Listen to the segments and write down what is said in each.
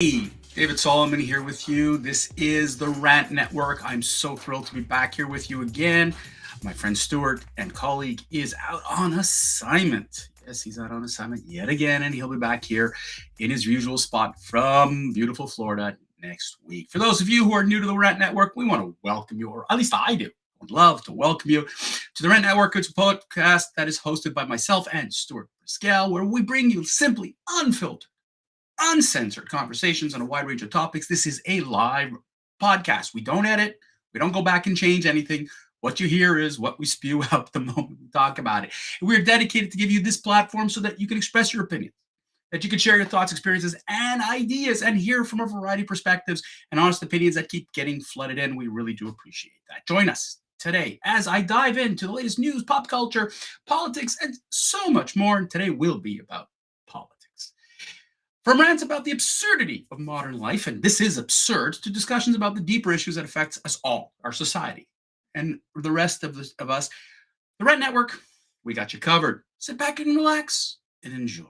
Hey, David Solomon here with you. This is the Rant Network. I'm so thrilled to be back here with you again. My friend Stuart and colleague is out on assignment. Yes, he's out on assignment yet again, and he'll be back here in his usual spot from beautiful Florida next week. For those of you who are new to the Rant Network, we want to welcome you, or at least I do. I would love to welcome you to the Rant Network. It's a podcast that is hosted by myself and Stuart Pascal, where we bring you simply unfiltered, uncensored conversations on a wide range of topics. This is a live podcast. We don't edit. We don't go back and change anything. What you hear is what we spew out the moment we talk about it. We're dedicated to give you this platform so that you can express your opinions, that you can share your thoughts, experiences, and ideas, and hear from a variety of perspectives and honest opinions that keep getting flooded in. We really do appreciate that. Join us today as I dive into the latest news, pop culture, politics, and so much more. And today will be about politics. From rants about the absurdity of modern life, and this is absurd, to discussions about the deeper issues that affects us all, our society, and the rest of us, the Rent Network, we got you covered. Sit back and relax and enjoy.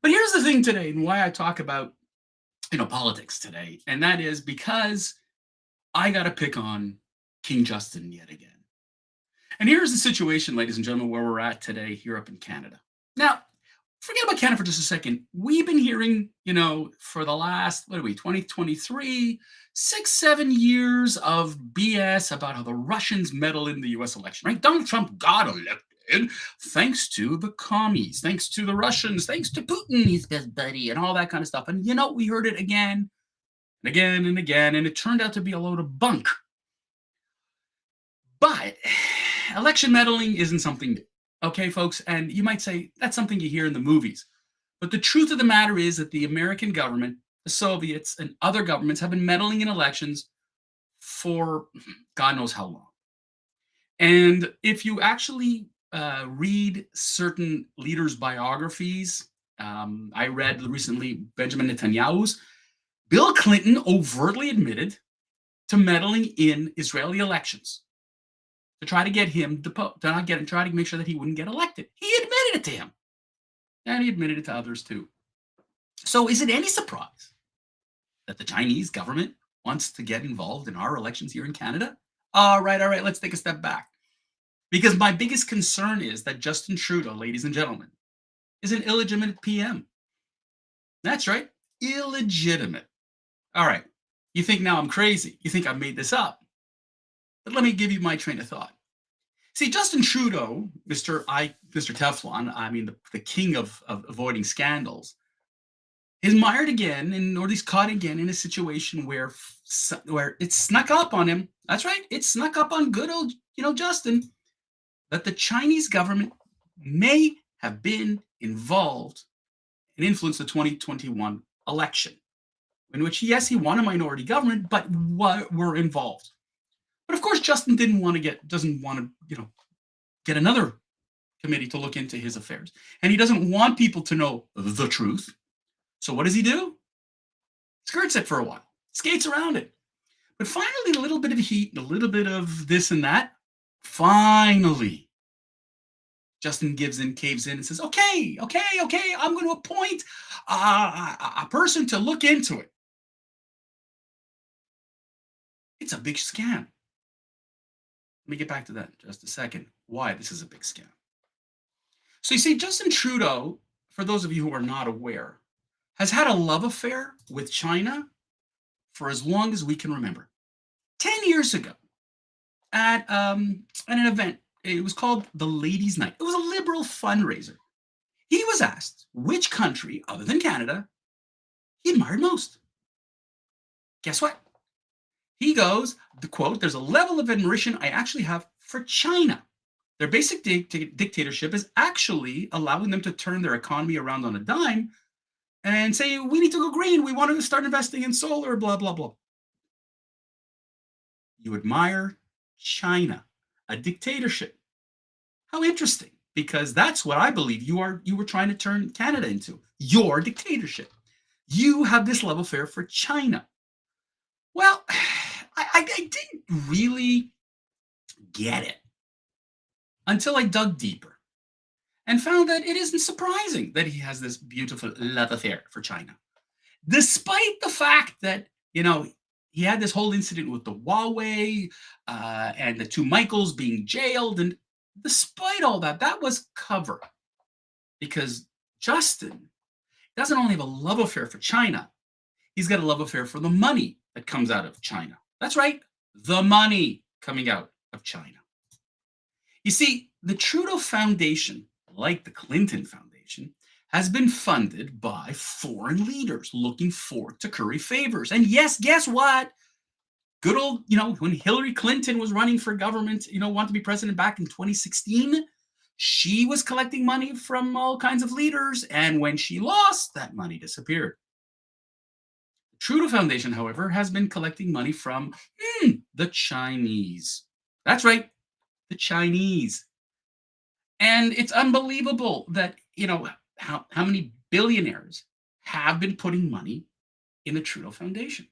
But here's the thing today, and why I talk about politics today, and that is because I got to pick on King Justin yet again. And here's the situation, ladies and gentlemen, where we're at today here up in Canada. Now, forget about Canada for just a second. We've been hearing, for the last, 2023, 6-7 years of BS about how the Russians meddle in the US election, right? Donald Trump got elected thanks to the commies, thanks to the Russians, thanks to Putin, his best buddy, and all that kind of stuff. And we heard it again and again and again, and it turned out to be a load of bunk. But election meddling isn't something new. Okay, folks, and you might say that's something you hear in the movies. But the truth of the matter is that the American government, the Soviets, and other governments have been meddling in elections for God knows how long. And if you actually read certain leaders' biographies, I read recently Benjamin Netanyahu's. Bill Clinton overtly admitted to meddling in Israeli elections to try to get him deposed, try to make sure that he wouldn't get elected. He admitted it to him. And he admitted it to others too. So is it any surprise that the Chinese government wants to get involved in our elections here in Canada? All right, let's take a step back. Because my biggest concern is that Justin Trudeau, ladies and gentlemen, is an illegitimate PM. That's right, illegitimate. All right, you think now I'm crazy. You think I made this up. But let me give you my train of thought. See, Justin Trudeau, Mr. Teflon, the king of avoiding scandals, is mired again, or at least caught again in a situation where it snuck up on him. That's right, it snuck up on good old, Justin, that the Chinese government may have been involved and influenced the 2021 election, in which, yes, he won a minority government, but were involved. But of course, Justin doesn't want to get another committee to look into his affairs. And he doesn't want people to know the truth. So what does he do? Skirts it for a while, skates around it. But finally, a little bit of heat, a little bit of this and that. Finally, Justin caves in and says, okay, I'm going to appoint a person to look into it. It's a big scam. Let me get back to that in just a second, why this is a big scam. So you see, Justin Trudeau, for those of you who are not aware, has had a love affair with China for as long as we can remember. 10 years ago, at an event, it was called the Ladies' Night. It was a liberal fundraiser. He was asked which country, other than Canada, he admired most. Guess what? He goes, the quote, "There's a level of admiration I actually have for China. Their basic dictatorship is actually allowing them to turn their economy around on a dime and say, we need to go green. We want to start investing in solar, blah, blah, blah." You admire China, a dictatorship. How interesting, because that's what I believe you were trying to turn Canada into, your dictatorship. You have this love affair for China. Well, I didn't really get it until I dug deeper and found that it isn't surprising that he has this beautiful love affair for China. despite the fact that, he had this whole incident with the Huawei and the two Michaels being jailed. And despite all that, that was cover because Justin doesn't only have a love affair for China, he's got a love affair for the money that comes out of China. That's right, the money coming out of China. You see, the Trudeau Foundation, like the Clinton Foundation, has been funded by foreign leaders looking forward to curry favors. And yes, guess what? Good old, when Hillary Clinton was running for government, wanted to be president back in 2016, she was collecting money from all kinds of leaders. And when she lost, that money disappeared. The Trudeau Foundation, however, has been collecting money from the Chinese. That's right, the Chinese. And it's unbelievable that, how many billionaires have been putting money in the Trudeau Foundation.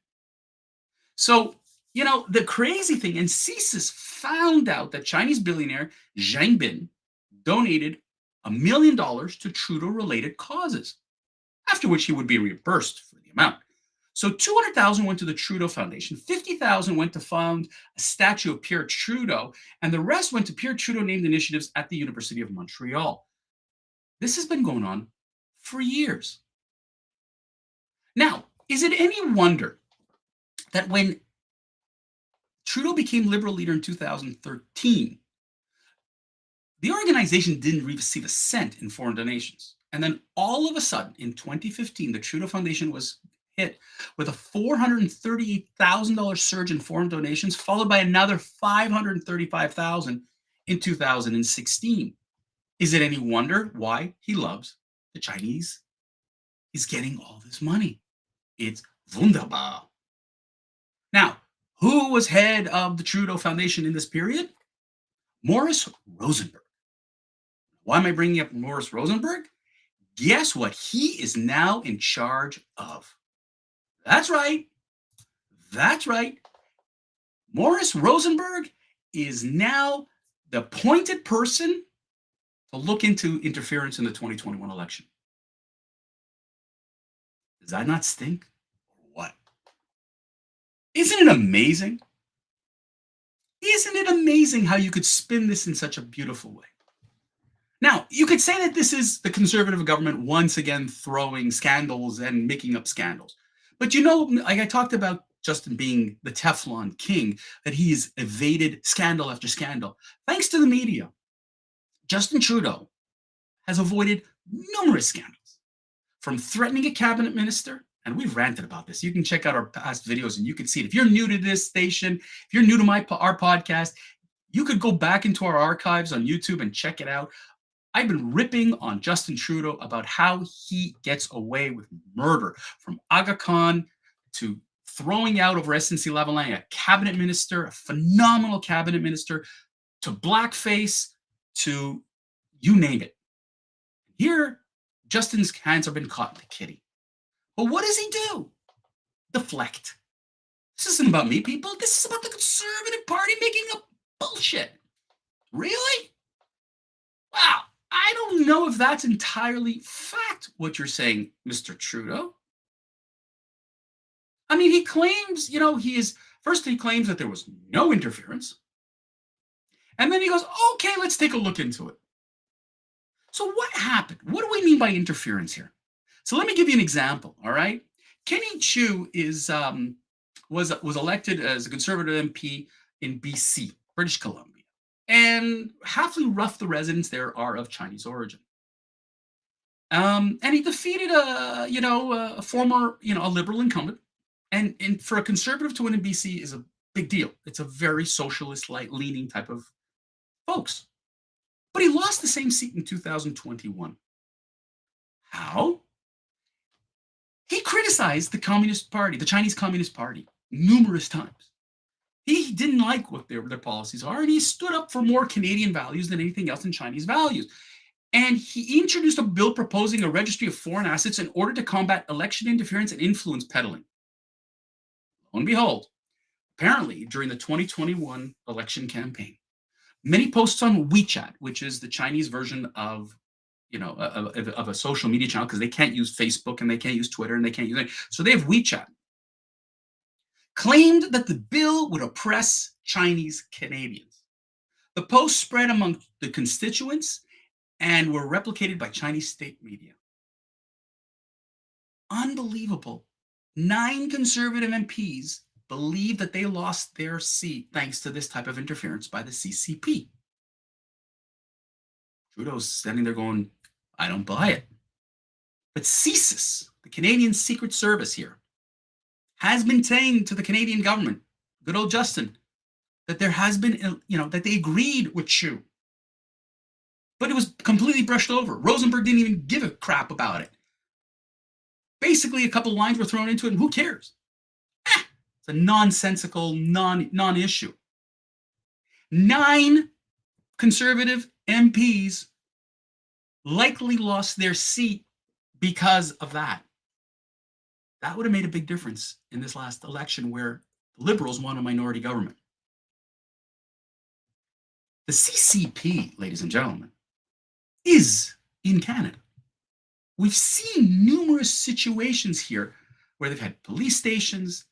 So, the crazy thing, and CSIS found out that Chinese billionaire Zhang Bin donated $1 million to Trudeau-related causes, after which he would be reimbursed for the amount. So 200,000 went to the Trudeau Foundation, 50,000 went to fund a statue of Pierre Trudeau, and the rest went to Pierre Trudeau named initiatives at the University of Montreal. This has been going on for years. Now, is it any wonder that when Trudeau became Liberal leader in 2013, the organization didn't receive a cent in foreign donations? And then all of a sudden, in 2015, the Trudeau Foundation was hit with a $438,000 surge in foreign donations, followed by another $535,000 in 2016. Is it any wonder why he loves the Chinese? He's getting all this money. It's wunderbar. Now, who was head of the Trudeau Foundation in this period? Morris Rosenberg. Why am I bringing up Morris Rosenberg? Guess what he is now in charge of? That's right. That's right. Morris Rosenberg is now the appointed person to look into interference in the 2021 election. Does that not stink? Or what? Isn't it amazing? Isn't it amazing how you could spin this in such a beautiful way? Now, you could say that this is the conservative government once again throwing scandals and making up scandals. But like I talked about Justin being the Teflon king, that he's evaded scandal after scandal. Thanks to the media, Justin Trudeau has avoided numerous scandals, from threatening a cabinet minister, and we've ranted about this. You can check out our past videos and you can see it. If you're new to this station, if you're new to our podcast, you could go back into our archives on YouTube and check it out. I've been ripping on Justin Trudeau about how he gets away with murder, from Aga Khan to throwing out over SNC-Lavalin a cabinet minister, a phenomenal cabinet minister, to blackface, to you name it. Here, Justin's hands have been caught in the kitty. But what does he do? Deflect. This isn't about me, people. This is about the Conservative Party making up bullshit. Really? Wow. I don't know if that's entirely fact, what you're saying, Mr. Trudeau. I mean, he claims, first he claims that there was no interference. And then he goes, okay, let's take a look into it. So what happened? What do we mean by interference here? So let me give you an example, all right? Kenny Chiu was elected as a Conservative MP in BC, British Columbia. And half the residents there are of Chinese origin. And he defeated a former, a Liberal incumbent. And for a Conservative to win in BC is a big deal. It's a very socialist-leaning type of folks. But he lost the same seat in 2021. How? He criticized the Communist Party, the Chinese Communist Party, numerous times. He didn't like what their policies are, and he stood up for more Canadian values than anything else in Chinese values. And he introduced a bill proposing a registry of foreign assets in order to combat election interference and influence peddling. Lo and behold, apparently during the 2021 election campaign, many posts on WeChat, which is the Chinese version of of a social media channel because they can't use Facebook and they can't use Twitter and they can't use it. So they have WeChat. Claimed that the bill would oppress Chinese Canadians. The post spread among the constituents and were replicated by Chinese state media. Unbelievable. 9 conservative MPs believe that they lost their seat thanks to this type of interference by the CCP. Trudeau's standing there going, I don't buy it. But CSIS, the Canadian Secret Service here, has been saying to the Canadian government, good old Justin, that there has been, that they agreed with Chu. But it was completely brushed over. Rosenberg didn't even give a crap about it. Basically, a couple lines were thrown into it, and who cares? It's a nonsensical non-issue. 9 conservative MPs likely lost their seat because of that. That would have made a big difference in this last election where the Liberals won a minority government. The CCP, ladies and gentlemen, is in Canada. We've seen numerous situations here where they've had police stations,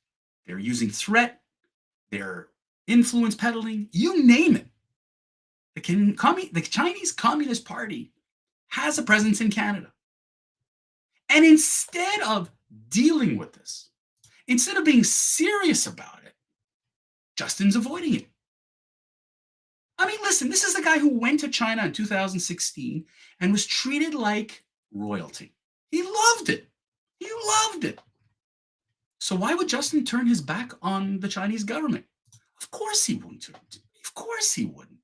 they're using threat, they're influence peddling, you name it. The Chinese Communist Party has a presence in Canada. And instead of dealing with this, instead of being serious about it, Justin's avoiding it. I mean, listen, this is the guy who went to China in 2016 and was treated like royalty. He loved it. He loved it. So why would Justin turn his back on the Chinese government? Of course he wouldn't. Of course he wouldn't.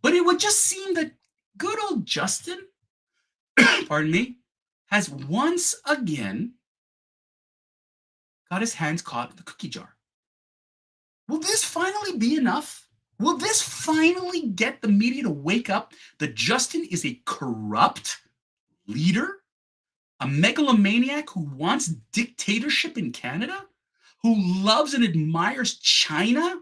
But it would just seem that good old Justin, pardon me, has once again got his hands caught in the cookie jar. Will this finally be enough? Will this finally get the media to wake up that Justin is a corrupt leader, a megalomaniac who wants dictatorship in Canada, who loves and admires China,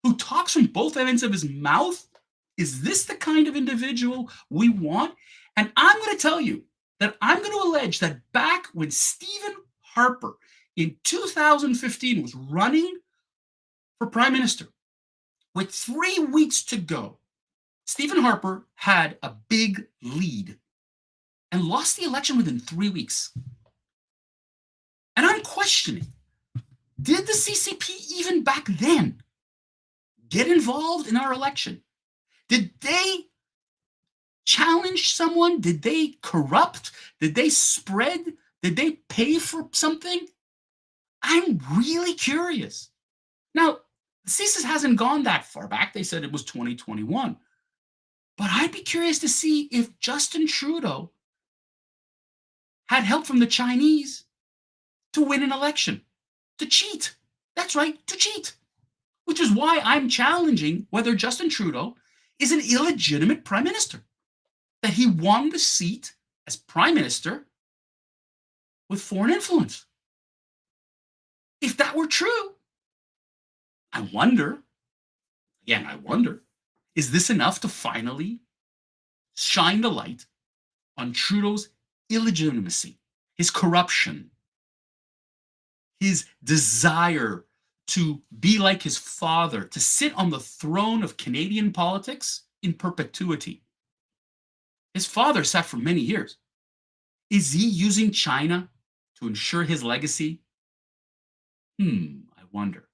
who talks from both ends of his mouth? Is this the kind of individual we want? And I'm going to tell you that I'm going to allege that back when Stephen Harper in 2015 was running for prime minister, with 3 weeks to go, Stephen Harper had a big lead and lost the election within 3 weeks. And I'm questioning, did the CCP even back then get involved in our election? Did they challenge someone? Did they corrupt? Did they spread? Did they pay for something? I'm really curious. Now, CSIS hasn't gone that far back. They said it was 2021. But I'd be curious to see if Justin Trudeau had help from the Chinese to win an election, to cheat. That's right, to cheat. Which is why I'm challenging whether Justin Trudeau is an illegitimate prime minister, that he won the seat as prime minister with foreign influence. If that were true, I wonder, is this enough to finally shine the light on Trudeau's illegitimacy, his corruption, his desire to be like his father, to sit on the throne of Canadian politics in perpetuity? His father sat for many years. Is he using China to ensure his legacy? I wonder.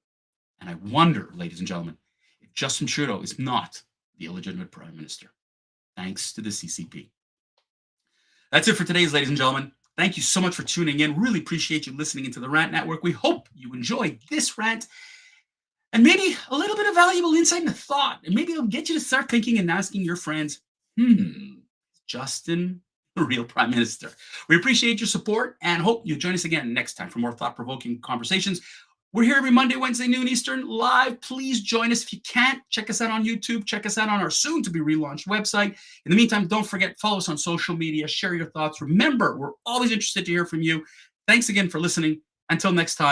And I wonder, ladies and gentlemen, if Justin Trudeau is not the illegitimate prime minister, thanks to the CCP. That's it for today's, ladies and gentlemen. Thank you so much for tuning in. Really appreciate you listening into the Rant Network. We hope you enjoyed this rant and maybe a little bit of valuable insight and thought. And maybe it'll get you to start thinking and asking your friends, Justin, the real prime minister? We appreciate your support and hope you join us again next time for more thought-provoking conversations. We're here every Monday, Wednesday, noon Eastern, live. Please join us. If you can't, check us out on YouTube. Check us out on our soon-to-be-relaunched website. In the meantime, don't forget, follow us on social media. Share your thoughts. Remember, we're always interested to hear from you. Thanks again for listening. Until next time.